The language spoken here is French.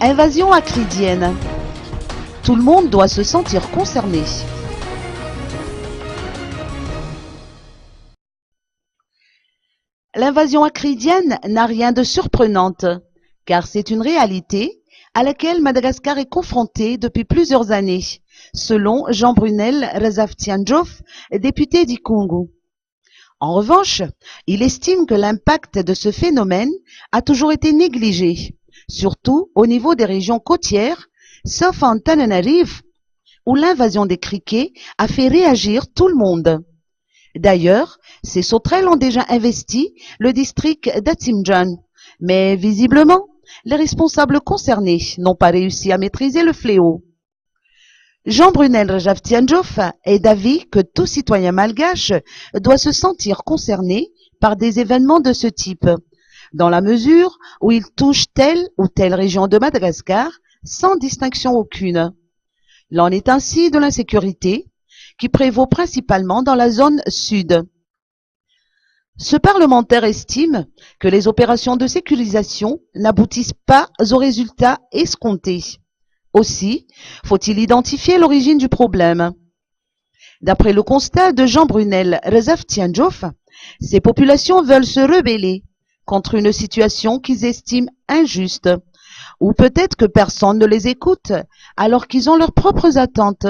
Invasion acridienne. Tout le monde doit se sentir concerné. L'invasion acridienne n'a rien de surprenante, car c'est une réalité à laquelle Madagascar est confrontée depuis plusieurs années, selon Jean Brunel Razaftiandjof, député d'Ikungu. En revanche, il estime que l'impact de ce phénomène a toujours été négligé, surtout au niveau des régions côtières, sauf en Tananarive, où l'invasion des criquets a fait réagir tout le monde. D'ailleurs, ces sauterelles ont déjà investi le district d'Atsimjan, mais visiblement, les responsables concernés n'ont pas réussi à maîtriser le fléau. Jean Brunel Razaftiandjof est d'avis que tout citoyen malgache doit se sentir concerné par des événements de ce type, dans la mesure où ils touchent telle ou telle région de Madagascar sans distinction aucune. L'en est ainsi de l'insécurité, qui prévaut principalement dans la zone sud. Ce parlementaire estime que les opérations de sécurisation n'aboutissent pas aux résultats escomptés. Aussi, faut-il identifier l'origine du problème. D'après le constat de Jean Brunel Razaftiandjof, ces populations veulent se rebeller contre une situation qu'ils estiment injuste, ou peut-être que personne ne les écoute alors qu'ils ont leurs propres attentes.